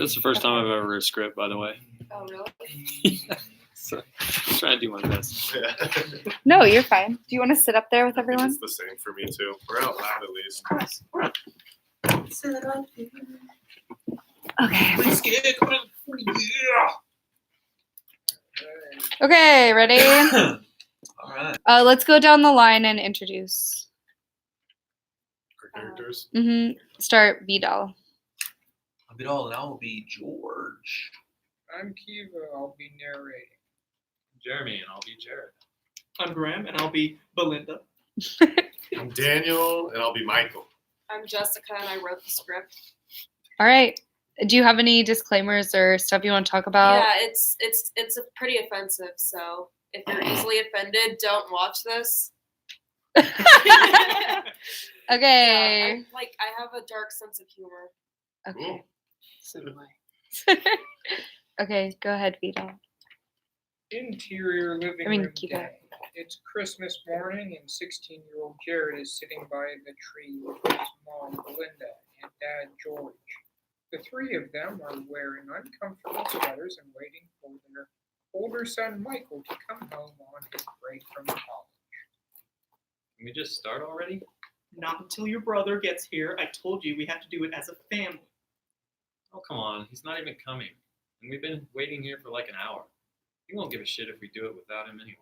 That's the first time I've ever read a script, by the way. Oh, really? Yeah. So I'm trying to do my best. No, you're fine. Do you want to sit up there with everyone? It's the same for me too. We're out loud at least. Okay. Scared. Okay, ready? All right. Let's go down the line and introduce. Our characters. Start Vidal. I'm Vidal, and I will be George. I'm Kiva. I'll be narrating. Jeremy, and I'll be Jared. I'm Graham, and I'll be Belinda. I'm Daniel, and I'll be Michael. I'm Jessica, and I wrote the script. All right. Do you have any disclaimers or stuff you want to talk about? Yeah, it's pretty offensive. So if you're easily offended, don't watch this. Okay. Yeah, I have a dark sense of humor. Okay. So do I. Okay, go ahead, Vidal. Interior living room Kiva. day. It's Christmas morning, and 16-year-old Jared is sitting by the tree with his mom, Belinda, and dad, George. The three of them are wearing uncomfortable sweaters and waiting for their older son, Michael, to come home on his break from college. Can we just start already? Not until your brother gets here. I told you we have to do it as a family. Oh, come on. He's not even coming. And we've been waiting here for like an hour. He won't give a shit if we do it without him anyway.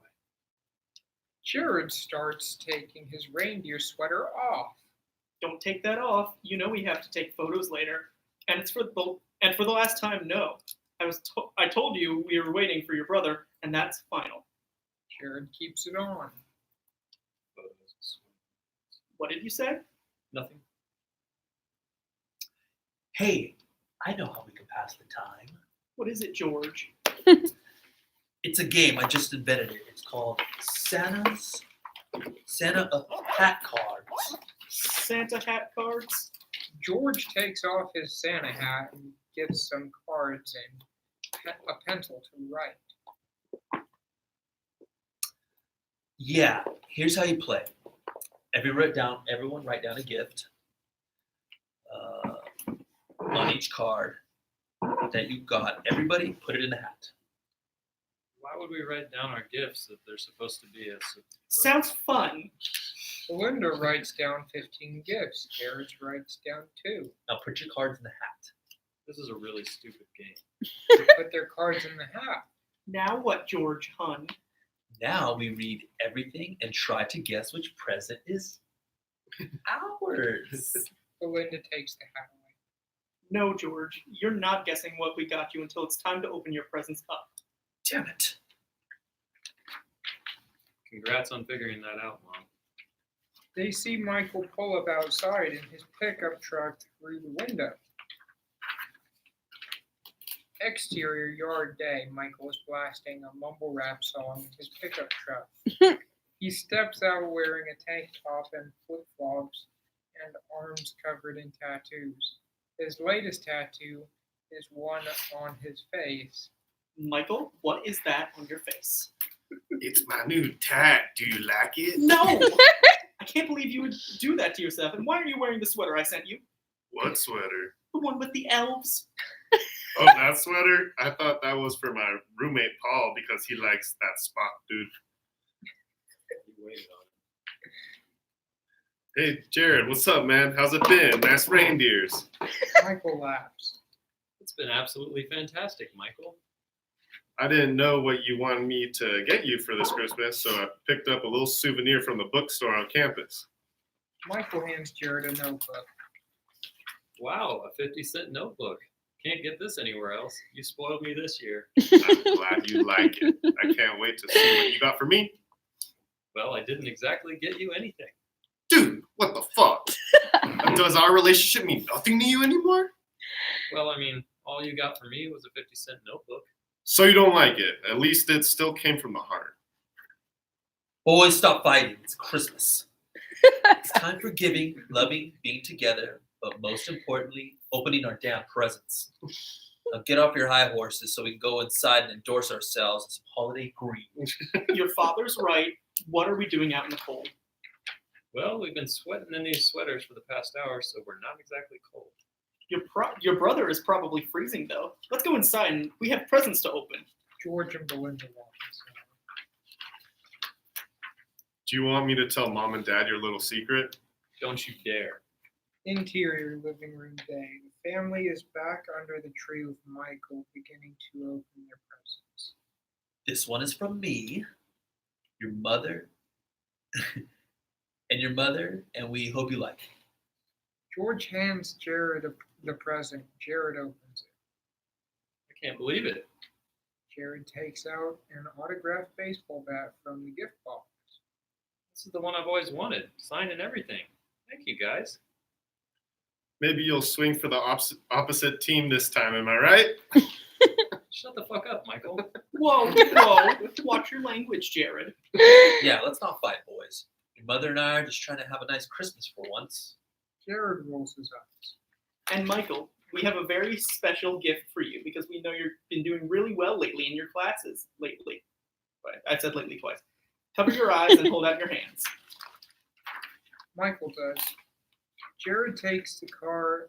Jared starts taking his reindeer sweater off. Don't take that off. You know we have to take photos later. And it's for the last time, no. I told you we were waiting for your brother, and that's final. Jared keeps it on. What did you say? Nothing. Hey, I know how we can pass the time. What is it, George? It's a game. I just invented it. It's called Santa Hat Cards. Santa hat cards? George takes off his Santa hat and gets some cards and a pencil to write. Yeah, here's how you play. Everyone write down a gift on each card that you got. Everybody put it in the hat. Why would we write down our gifts if they're supposed to be a... Sounds fun. Belinda writes down 15 gifts. Jared writes down 2. Now put your cards in the hat. This is a really stupid game. They put their cards in the hat. Now what, George, hun? Now we read everything and try to guess which present is ours. Belinda takes the hat away. No, George, you're not guessing what we got you until it's time to open your presents up. Damn it. Congrats on figuring that out, Mom. They see Michael pull up outside in his pickup truck through the window. Exterior yard day. Michael is blasting a mumble rap song in his pickup truck. He steps out wearing a tank top and flip-flops and arms covered in tattoos. His latest tattoo is one on his face. Michael, what is that on your face? It's my new tat. Do you like it? No! I can't believe you would do that to yourself. And why are you wearing the sweater I sent you? What sweater? The one with the elves. Oh, that sweater? I thought that was for my roommate Paul because he likes that Spock dude. You waited on Hey, Jared, what's up, man? How's it been? Nice reindeers. Michael laughs. it. It's been absolutely fantastic, Michael. I didn't know what you wanted me to get you for this Christmas, so I picked up a little souvenir from the bookstore on campus. Michael hands Jared a notebook. Wow, a 50-cent notebook. Can't get this anywhere else. You spoiled me this year. I'm glad you like it. I can't wait to see what you got for me. Well, I didn't exactly get you anything. Dude, what the fuck? Does our relationship mean nothing to you anymore? Well, I mean, all you got for me was a 50-cent notebook. So you don't like it. At least it still came from the heart. Boys, stop fighting. It's Christmas. It's time for giving, loving, being together, but most importantly, opening our damn presents. Now get off your high horses so we can go inside and endorse ourselves in some holiday green. Your father's right. What are we doing out in the cold? Well, we've been sweating in these sweaters for the past hour, so we're not exactly cold. Your brother is probably freezing though. Let's go inside and we have presents to open. George and Belinda walk inside. Do you want me to tell Mom and Dad your little secret? Don't you dare. Interior living room day. The family is back under the tree with Michael, beginning to open their presents. This one is from me, your mother, and your mother, and we hope you like it. George hands Jared the present. Jared opens it. I can't believe it. Jared takes out an autographed baseball bat from the gift box. This is the one I've always wanted. Signed and everything. Thank you, guys. Maybe you'll swing for the opposite team this time, am I right? Shut the fuck up, Michael. Whoa, whoa! Watch your language, Jared. Yeah, let's not fight, boys. Your mother and I are just trying to have a nice Christmas for once. Jared rolls his eyes. And Michael, we have a very special gift for you because we know you've been doing really well lately in your classes. Lately. I said lately twice. Cover your eyes and hold out your hands. Michael does. Jared takes the car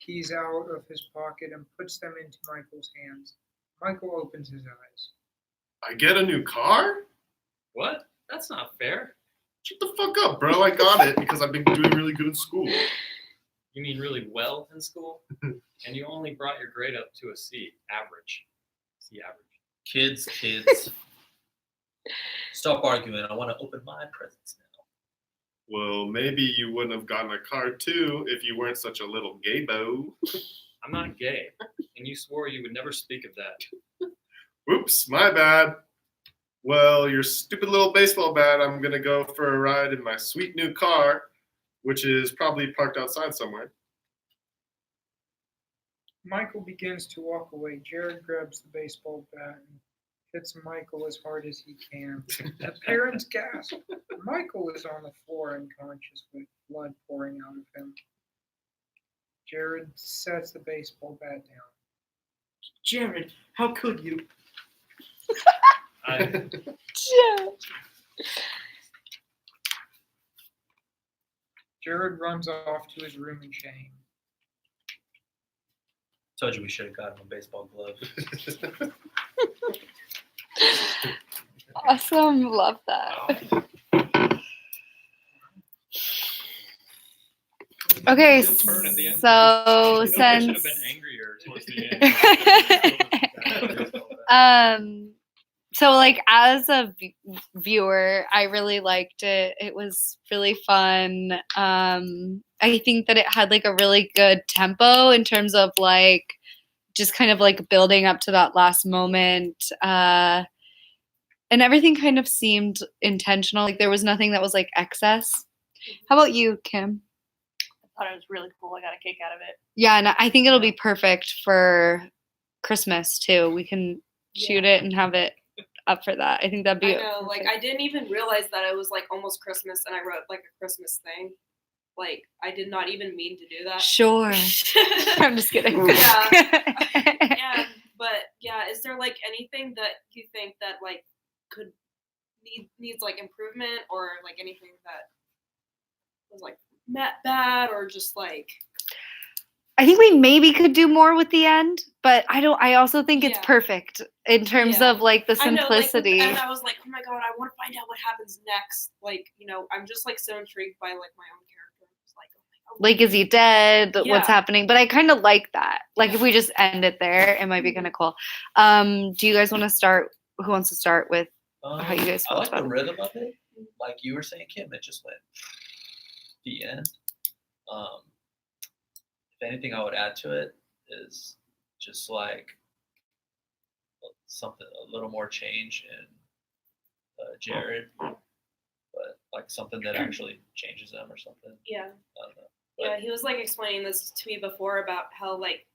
keys out of his pocket and puts them into Michael's hands. Michael opens his eyes. I get a new car? What? That's not fair. Shut the fuck up, bro. I got it because I've been doing really good in school. You mean really well in school? And you only brought your grade up to a C. Average. C average. Kids. Stop arguing. I want to open my presents now. Well, maybe you wouldn't have gotten a car too if you weren't such a little gay-bo. I'm not gay. And you swore you would never speak of that. Oops, my bad. Well, your stupid little baseball bat, I'm going to go for a ride in my sweet new car, which is probably parked outside somewhere. Michael begins to walk away. Jared grabs the baseball bat and hits Michael as hard as he can. The parents gasp. Michael is on the floor unconscious with blood pouring out of him. Jared sets the baseball bat down. Jared, how could you? Jared runs off to his room in shame. Told you we should have gotten a baseball glove. Awesome. Love that. Okay, Good turn at the end. so I should have since been angrier towards the end. so like as a viewer, I really liked it. It was really fun. I think that it had like a really good tempo in terms of like just kind of like building up to that last moment. And everything kind of seemed intentional. Like there was nothing that was like excess. How about you, Kim? I thought it was really cool. I got a kick out of it. Yeah, and I think it'll be perfect for Christmas too. We can shoot it and have it up for that. I think that'd be I know, like I didn't even realize that it was like almost Christmas, and I wrote like a Christmas thing. Like I did not even mean to do that. Sure. I'm just kidding. Yeah, but yeah, is there like anything that you think that like could needs like improvement, or like anything that was like bad, or just like I think we maybe could do more with the end, but I also think it's perfect in terms of like the simplicity. I know, like, and I was like, oh my god, I want to find out what happens next. Like, you know, I'm just like so intrigued by like my own character. It's like, oh my god. Like, is he dead? Yeah. What's happening? But I kind of like that. Like, if we just end it there, it might be kind of cool. Do you guys want to start? Who wants to start with how you guys I felt like about the it? rhythm of it. Like you were saying, Kim, it just went the end. If anything I would add to it is just like something, a little more change in Jared, but like something that actually changes them or something. Yeah. I don't know. Yeah, he was like explaining this to me before about how like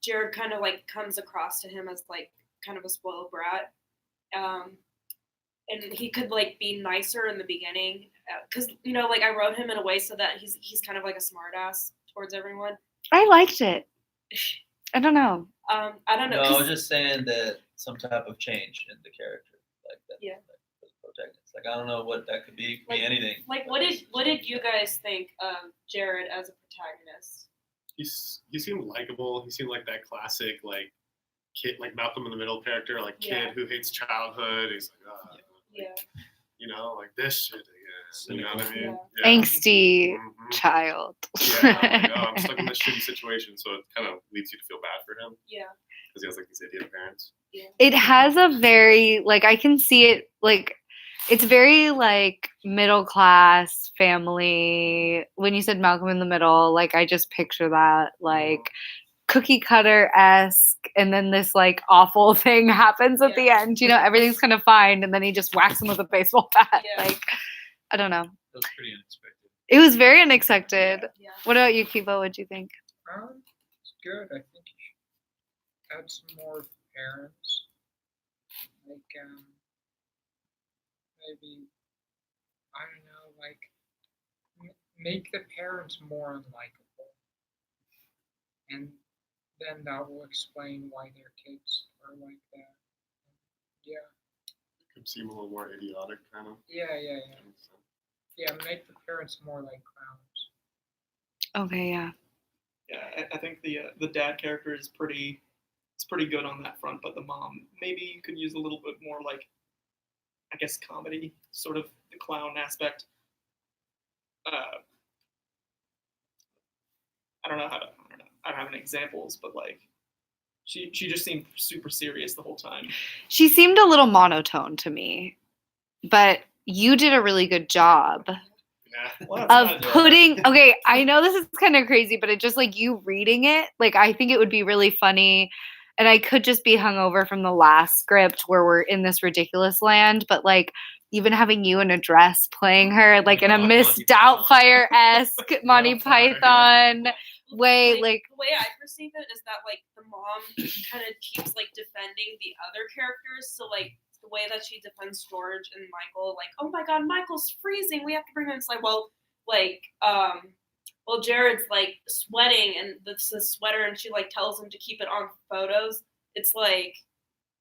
Jared kind of like comes across to him as like kind of a spoiled brat. And he could like be nicer in the beginning because you know like I wrote him in a way so that he's kind of like a smartass towards everyone. I liked it. I don't know. I don't know. No, I 'cause- was just saying that some type of change in the character, like that. Yeah. Like, for the protagonist. Like I don't know what that could be. Could be Like- anything. Like what did you guys think of Jared as a protagonist? he seemed likable. He seemed like that classic like kid, like Malcolm in the Middle character, like kid Yeah. who hates childhood. He's like, Yeah. you know, like this shit again. You know what I mean? Angsty Mhm. child. Yeah, like, oh, I'm stuck in this shitty situation, so it kind of leads you to feel bad for him Yeah. because he has like these idiot parents. It has a very like I can see it like it's very like middle class family. When you said Malcolm in the Middle, like I just picture that like cookie cutter esque, and then this like awful thing happens at the Yeah. end. You know, everything's kind of fine, and then he just whacks him with a baseball bat. Yeah. Like I don't know. That was pretty unexpected. It was very unexpected. Yeah. What about you, Kiva? What'd you think? It's good. I think you should add some more parents. Like, maybe, I don't know, like, make the parents more unlikable. And then that will explain why their kids are like that. Yeah, Could seem a little more idiotic, kind of. yeah. Yeah, make the parents more like clowns. Okay, yeah. Yeah, I think the dad character is pretty good on that front, but the mom, maybe you could use a little bit more like, I guess, comedy, sort of the clown aspect. I don't know. I don't have any examples, but like, she just seemed super serious the whole time. She seemed a little monotone to me, but you did a really good job Yeah. Well, that's of not- putting. Okay, I know this is kind of crazy, but it just like you reading it, like I think it would be really funny. And I could just be hungover from the last script where we're in this ridiculous land, but like even having you in a dress playing her like in a Monty Miss Python. Doubtfire-esque Monty Yeah, sorry. Python way, like the way I perceive it is that like the mom kind of keeps like defending the other characters. So like the way that she defends George and Michael, like, oh my god, Michael's freezing, we have to bring him. It's like, well, Jared's like sweating and this is sweater, and she like tells him to keep it on photos. It's like,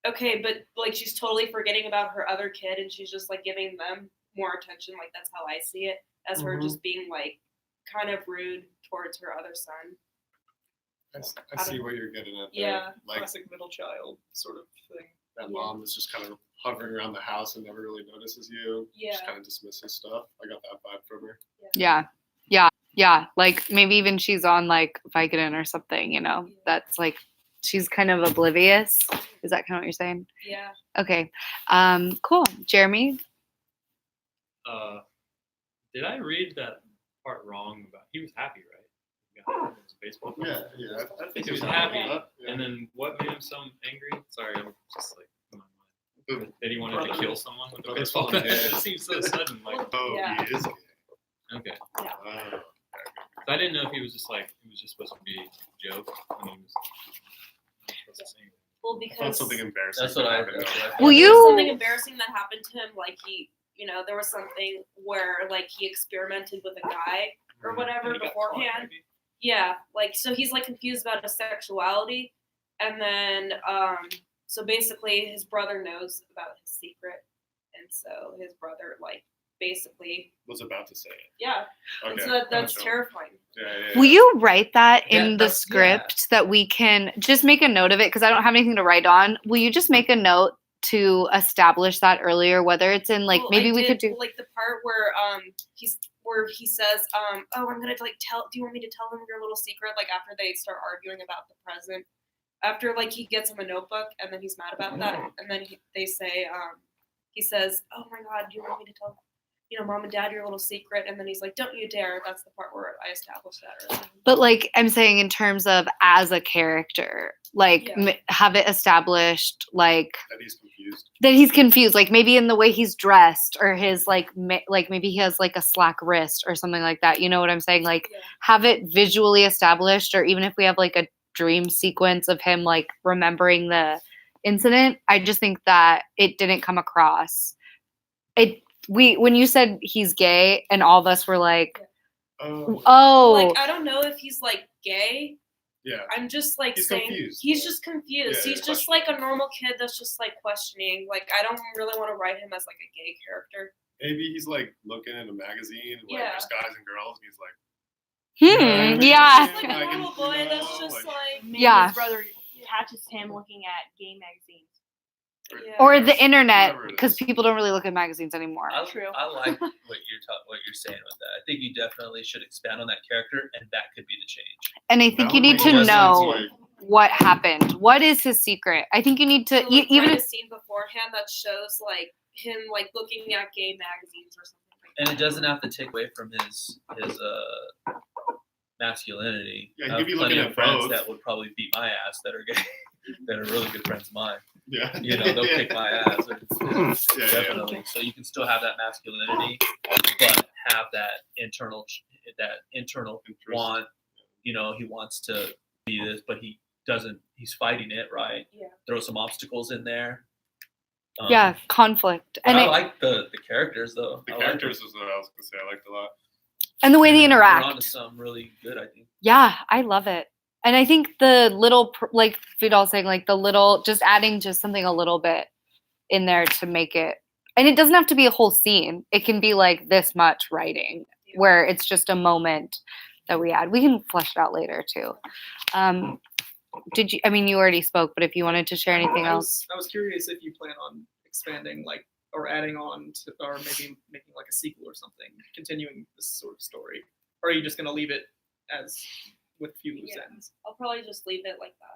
okay, but like she's totally forgetting about her other kid, and she's just like giving them more attention. Like that's how I see it, as her just being like kind of rude towards her other son. I see what you're getting at there. Yeah. Like Classic middle child sort of thing. that mom is just kind of hovering around the house and never really notices you. Yeah. Just kind of dismisses stuff. I got that vibe from her. yeah, like maybe even she's on like Vicodin or something, you know, that's like she's kind of oblivious. Is that kind of what you're saying? Yeah. Okay. Cool. Jeremy? Did I read that part wrong about he was happy, right? He got his baseball player. Yeah. I think He was it happy. Yeah. And then what made him so angry? Sorry, I'm just like in my mind. That he wanted to Brother. kill someone with a Brother baseball falling bat. dead. It seems so sudden. Like, Oh, Yeah. he is gay. okay. Oh. I didn't know if he was just supposed to be a joke when he was supposed to say anything. Well, I thought because something embarrassing. That's what I. happened. That's what I thought. Will there was you- something embarrassing that happened to him. Like there was something where like he experimented with a guy or whatever And he got caught, beforehand. maybe. Yeah, like so he's like confused about his sexuality, and then so basically his brother knows about his secret, and so his brother like basically Was about to say it. yeah, Okay. and so that's Gotcha. terrifying. Yeah. Will you write that Yeah, in the that's- script that we can just make a note of it? Because I don't have anything to write on. Will you just make a note to establish that earlier, whether it's in like Well, maybe I we could did, do like the part where he says oh I'm gonna like tell, do you want me to tell him your little secret, like after they start arguing about the present, after like he gets him a notebook and then he's mad about that, and then they say he says, oh my god, do you want me to tell mom and dad your little secret, and then he's like, don't you dare. That's the part where I established that earlier. But like I'm saying in terms of as a character, like Yeah. have it established like That he's confused. that he's confused, like maybe in the way he's dressed or his like like maybe he has like a slack wrist or something like that. You know what I'm saying? Like Yeah. have it visually established, or even if we have like a dream sequence of him like remembering the incident. I just think that it didn't come across. When you said he's gay and all of us were like, Oh. oh, Like I don't know if he's like gay. Yeah. I'm just like He's saying confused. he's just confused. Yeah, He's just like a normal kid that's just like questioning. Like I don't really want to write him as like a gay character. Maybe he's like looking in a magazine and like Yeah. there's guys and girls and he's like, Yeah. Just like a little boy that's just like Maybe Yeah. his brother catches him looking at gay magazines. yeah. Or the internet, Whatever it because is. people don't really look at magazines anymore. I, True. I like what you're saying with that. I think you definitely should expand on that character, and that could be the change. And I think you need to know what happened. What is his secret? I think you need to So, like, even write a scene beforehand that shows like him like looking at gay magazines or something like And that. it doesn't have to take away from his masculinity. Yeah, I he'd have be plenty looking of at friends both. that would probably beat my ass that are gay, that are really good friends of mine. Yeah. You know, they'll kick my ass. Yeah. Definitely. So you can still have that masculinity, but have that internal Interest. want. You know, he wants to be this, but he doesn't. He's fighting it, right? Yeah. Throw some obstacles in there. yeah, conflict. But And I it, like the characters though. The I like characters is what I was gonna say. I liked a lot. and the way they They're onto interact. some really good, I think. Yeah, I love it. And I think the little, like Vidal saying, like the little, just adding just something a little bit in there to make it, and it doesn't have to be a whole scene. It can be like this much writing where it's just a moment that we add. We can flesh it out later too. Did you, I mean, you already spoke, but if you wanted to share anything else. I was curious if you plan on expanding, like, or adding on to, or maybe making like a sequel or something, continuing this sort of story, or are you just gonna leave it as with few loose Yeah. ends? I'll probably just leave it like that.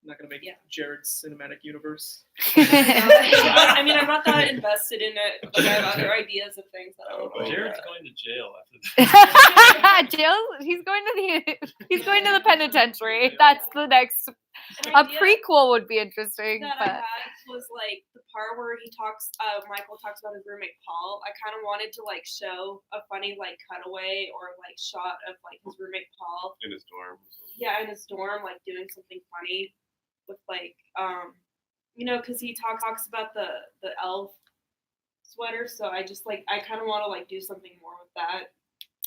I'm not gonna make Yeah. Jared's cinematic universe. I mean, I'm not that invested in it. Like, I have other ideas of things that I would Oh, Jared's going to jail after this. Jill, he's going to the penitentiary. That's the next. An A idea prequel would be interesting, that I but had was like the part where he talks, Michael talks about his roommate Paul. I kind of wanted to like show a funny like cutaway or like shot of like his roommate Paul. In his dorm. Yeah, in his dorm, like doing something funny with like, you know, because he talks about the elf sweater. So I just like I kind of want to like do something more with that.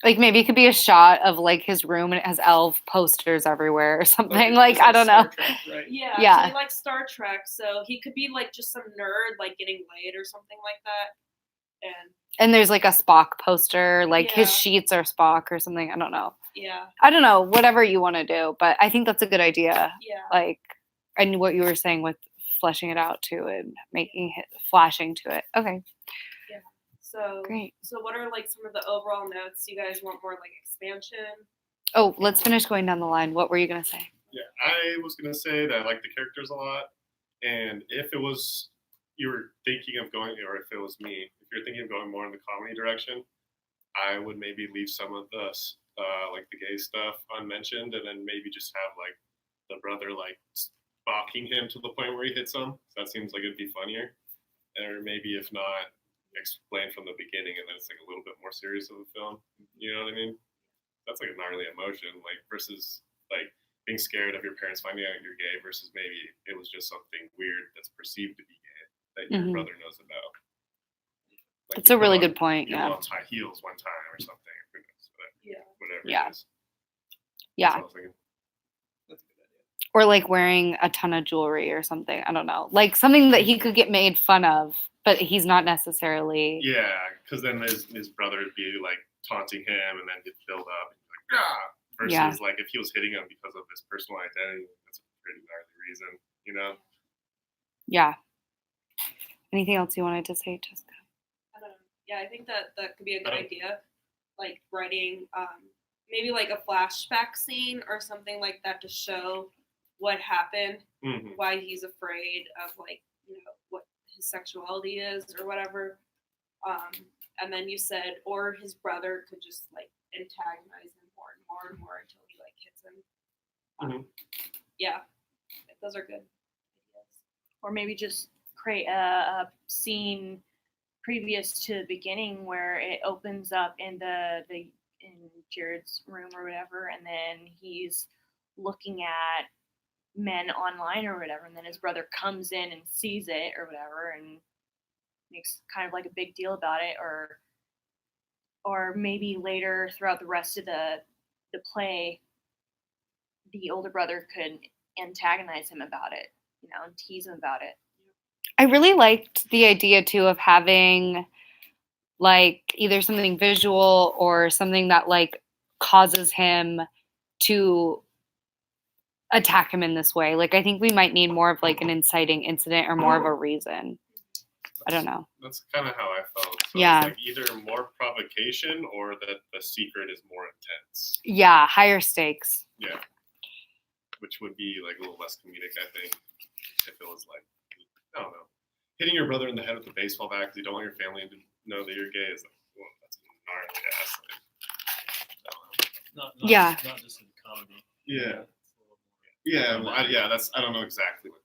like maybe it could be a shot of like his room and it has elf posters everywhere or something. Like It's I don't know. Star Trek, right? Yeah, Yeah. So he likes Star Trek, so he could be like just some nerd like getting laid or something like that. And And there's like a Spock poster, like his Yeah. sheets are Spock or something. I don't know. yeah, I don't know. Whatever you want to do, but I think that's a good idea. yeah. Like, and what you were saying with fleshing it out too and making it flashing to it. Okay, So great. So what are like some of the overall notes? You guys want more like expansion? Oh, let's finish going down the line. What were you gonna say? Yeah, I was gonna say that I like the characters a lot, and if it was you were thinking of going, or if it was me, if you're thinking of going more in the comedy direction, I would maybe leave some of the like the gay stuff unmentioned, and then maybe just have like the brother like stalking him to the point where he hits him. That seems like it'd be funnier, or maybe if not, explain from the beginning, and then it's like a little bit more serious of a film. You know what I mean? That's like a gnarly emotion, like versus like being scared of your parents finding out you're gay versus maybe it was just something weird that's perceived to be gay that your Mhm. brother knows about. Like That's you a really put on good point. your Yeah, mom's high heels one time or something. Who knows? Yeah. Whatever Yeah. it is. That's yeah. what I was thinking. That's a good idea. Or like wearing a ton of jewelry or something. I don't know, like something that he could get made fun of, but he's not necessarily. Yeah, because then his brother would be like taunting him, and then he'd build up and be like, ah. Versus Yeah. like if he was hitting him because of his personal identity, that's a pretty gnarly reason, you know? Yeah. Anything else you wanted to say, Jessica? I don't know. Yeah, I think that could be a good Oh. idea. Like writing, maybe like a flashback scene or something like that to show what happened, Mm-hmm. why he's afraid of like what his sexuality is or whatever. And then you said, or his brother could just like antagonize him more and more and more until he like hits him. Yeah, those are good ideas. Or maybe just create a scene previous to the beginning where it opens up in in Jared's room or whatever, and then he's looking at men online or whatever, and then his brother comes in and sees it or whatever and makes kind of like a big deal about it, or maybe later throughout the rest of the play, the older brother could antagonize him about it, and tease him about it. I really liked the idea too of having like either something visual or something that like causes him to attack him in this way. Like, I think we might need more of like an inciting incident or more of a reason. I don't know. That's kind of how I felt. So Yeah. It's like either more provocation or that the secret is more intense. Yeah, higher stakes. Yeah. Which would be like a little less comedic, I think, if it was like, I don't know, hitting your brother in the head with a baseball bat because you don't want your family to know that you're gay is like, well, that's gnarly ass. Like, I don't know. Not, Yeah. Not just in comedy. Yeah. It's a Yeah, little more- I don't know exactly what.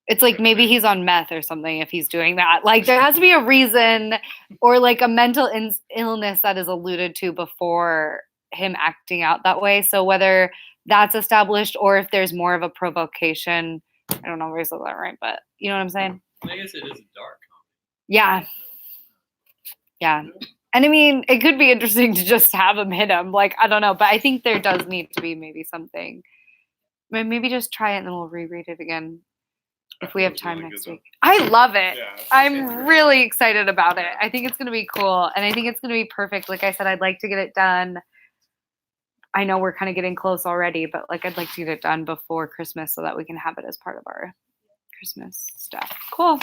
It's like maybe he's on meth or something if he's doing that. Like there has to be a reason or like a mental illness that is alluded to before him acting out that way. So whether that's established or if there's more of a provocation, I don't know if I said that right, but you know what I'm saying? I guess it is a dark comedy. Yeah. Yeah. And I mean, it could be interesting to just have him hit him. Like, I don't know, but I think there does need to be maybe something. Maybe just try it and then we'll reread it again if we have time next week. I love it. Yeah, I'm really excited about it. I think it's going to be cool. And I think it's going to be perfect. Like I said, I'd like to get it done. I know we're kind of getting close already, but like I'd like to get it done before Christmas so that we can have it as part of our Christmas stuff. Cool.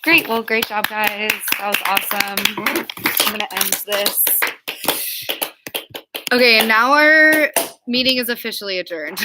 Great. well, great job, guys. That was awesome. I'm going to end this. Okay, and now our meeting is officially adjourned.